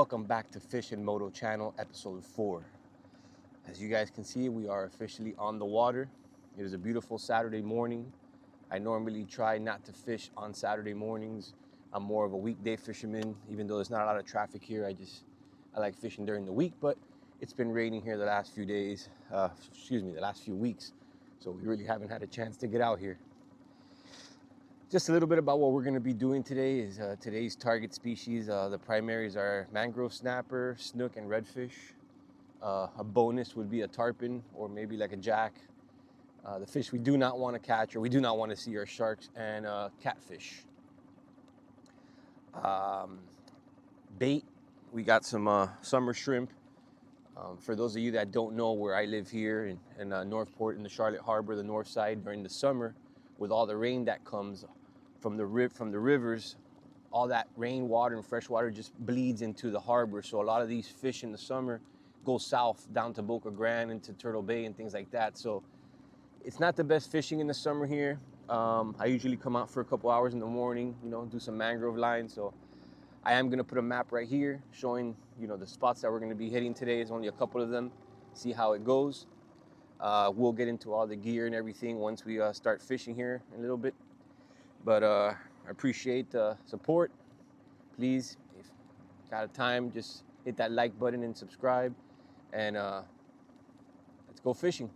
Welcome back to Fishin Moto channel, episode 4. As you guys can see, we are officially on the water. It is a beautiful Saturday morning. I normally try not to fish on Saturday mornings. I'm more of a weekday fisherman, even though there's not a lot of traffic here. I like fishing during the week, but it's been raining here the last few days, the last few weeks. So we really haven't had a chance to get out here. Just a little bit about what we're going to be doing today is today's target species. The primaries are mangrove snapper, snook, and redfish. A bonus would be a tarpon or maybe like a jack. The fish we do not want to catch or we do not want to see are sharks and catfish. Bait, we got some summer shrimp. For those of you that don't know where I live here in Northport in the Charlotte Harbor, the north side, during the summer, with all the rain that comes from the rivers, all that rainwater and fresh water just bleeds into the harbor. So a lot of these fish in the summer go south down to Boca Grande into Turtle Bay and things like that. So it's not the best fishing in the summer here. I usually come out for a couple hours in the morning, do some mangrove line. So I am going to put a map right here showing, the spots that we're going to be hitting today. Is only a couple of them. See how it goes. We'll get into all the gear and everything once we start fishing here in a little bit. But I appreciate the support. Please, if you got time, just hit that like button and subscribe. And let's go fishing.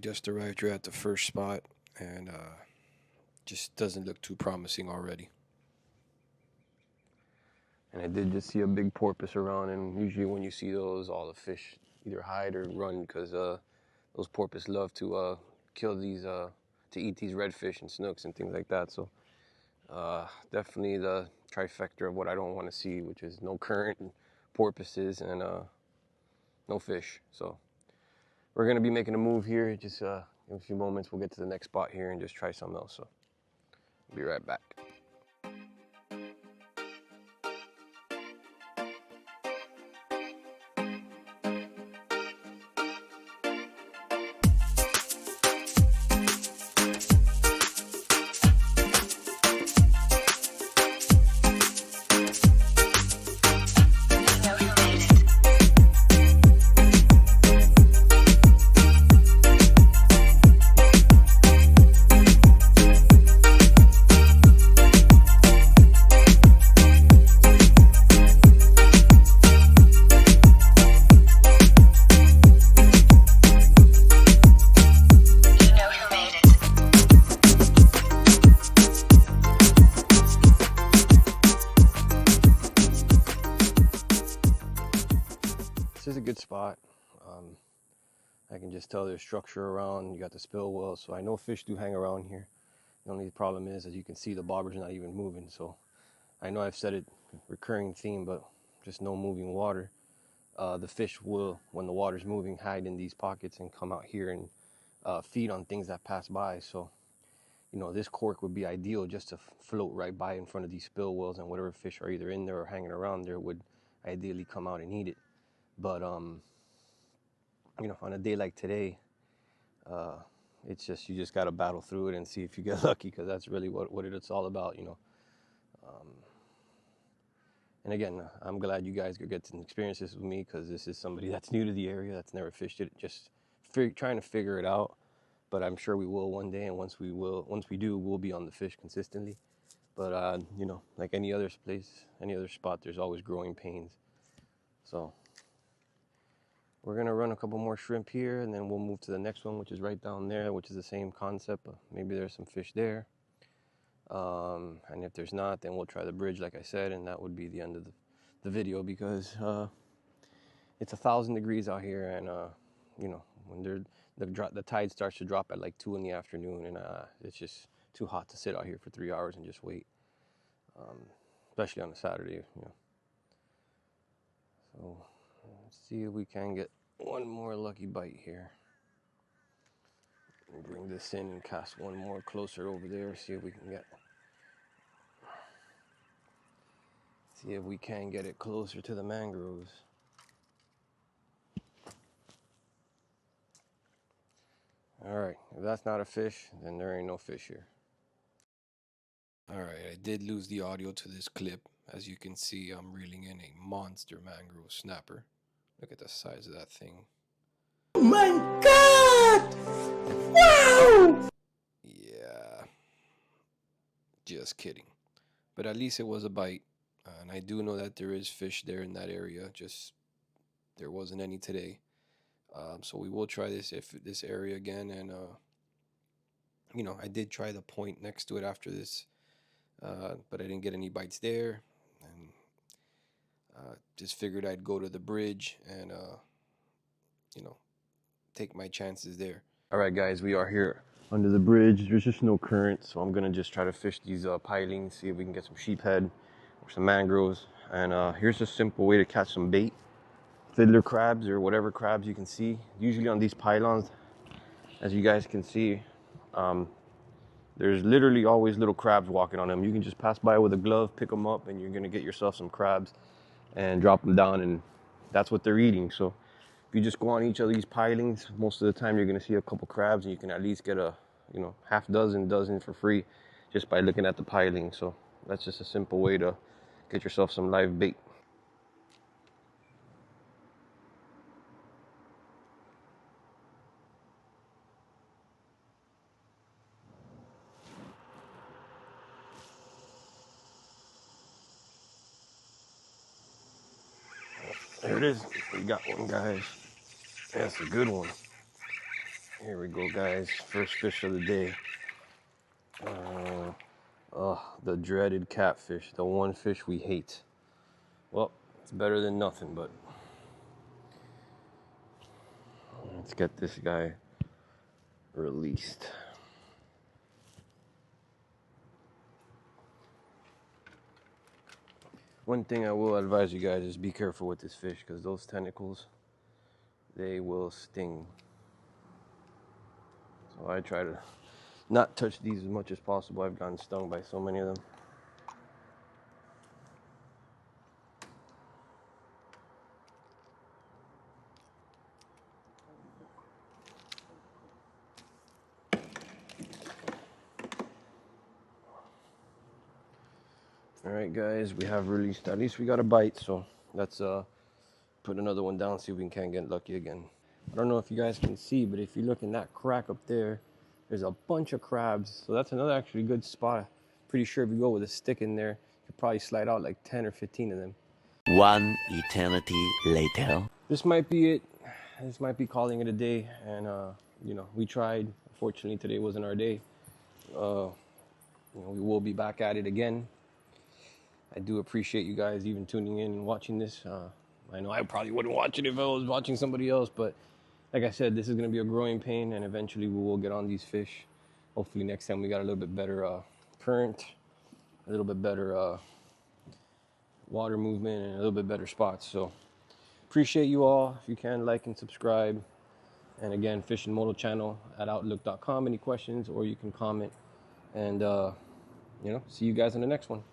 Just arrived here at the first spot, and just doesn't look too promising already. And I did just see a big porpoise around, and usually when you see those, all the fish either hide or run because those porpoises love to kill these, to eat these redfish and snooks and things like that. So definitely the trifecta of what I don't want to see, which is no current, porpoises, and no fish. So we're going to be making a move here. Just in a few moments, we'll get to the next spot here and just try something else. So be right back. This is a good spot. I can just tell there's structure around. You got the spill well, so I know fish do hang around here. The only problem is, as you can see, the bobber's not even moving. So I know I've said it, recurring theme, but just no moving water. The fish will, when the water's moving, hide in these pockets and come out here and feed on things that pass by. So, this cork would be ideal just to float right by in front of these spill wells, and whatever fish are either in there or hanging around there would ideally come out and eat it. But on a day like today, it's just, you just got to battle through it and see if you get lucky, because that's really what it's all about, And again, I'm glad you guys could get to experience this with me, because this is somebody that's new to the area, that's never fished it, just trying to figure it out. But I'm sure we will one day, and once we do, we'll be on the fish consistently. But you know, like any other place, any other spot, there's always growing pains. So we're gonna run a couple more shrimp here, and then we'll move to the next one, which is right down there, which is the same concept. Maybe there's some fish there. And if there's not, then we'll try the bridge, like I said, and that would be the end of the video, because it's 1,000 degrees out here, and you know, when the tide starts to drop at like 2 in the afternoon, and it's just too hot to sit out here for 3 hours and just wait, especially on a Saturday, you know. So let's see if we can get one more lucky bite here. Bring this in and cast one more closer over there, see if we can get it closer to the mangroves. All right, if that's not a fish, then there ain't no fish here. All right, I did lose the audio to this clip. As you can see, I'm reeling in a monster mangrove snapper. Look at the size of that thing. Oh my God! Wow! Yeah, just kidding. But at least it was a bite. And I do know that there is fish there in that area, just there wasn't any today. So we will try this area again, and you know, I did try the point next to it after this, but I didn't get any bites there, and just figured I'd go to the bridge and you know, take my chances there. All right, guys, we are here under the bridge. There's just no current, so I'm gonna just try to fish these pilings, see if we can get some sheephead or some mangroves. And here's a simple way to catch some bait. Fiddler crabs or whatever crabs you can see. Usually on these pylons, as you guys can see, there's literally always little crabs walking on them. You can just pass by with a glove, pick them up, and you're gonna get yourself some crabs and drop them down, and that's what they're eating. So if you just go on each of these pilings, most of the time you're gonna see a couple crabs, and you can at least get a, you know, half dozen for free just by looking at the piling. So that's just a simple way to get yourself some live bait. There it is. We got one, guys. That's a good one. Here we go, guys. First fish of the day. The dreaded catfish. The one fish we hate. Well, it's better than nothing, but let's get this guy released. One thing I will advise you guys is be careful with this fish, because those tentacles, they will sting. So I try to not touch these as much as possible. I've gotten stung by so many of them. All right, guys, we have released, at least we got a bite, so let's put another one down, see if we can get lucky again. I don't know if you guys can see, but if you look in that crack up there, there's a bunch of crabs. So that's another actually good spot. Pretty sure if you go with a stick in there, you could probably slide out like 10 or 15 of them. One eternity later. This might be it. This might be calling it a day. And, you know, we tried. Unfortunately, today wasn't our day. You know, we will be back at it again. I do appreciate you guys even tuning in and watching this. I know I probably wouldn't watch it if I was watching somebody else, but like I said, this is going to be a growing pain, and eventually we will get on these fish. Hopefully next time we got a little bit better current, a little bit better water movement, and a little bit better spots. So appreciate you all. If you can, like and subscribe. And again, Fishin Moto channel at outlook.com. Any questions, or you can comment. And, you know, see you guys in the next one.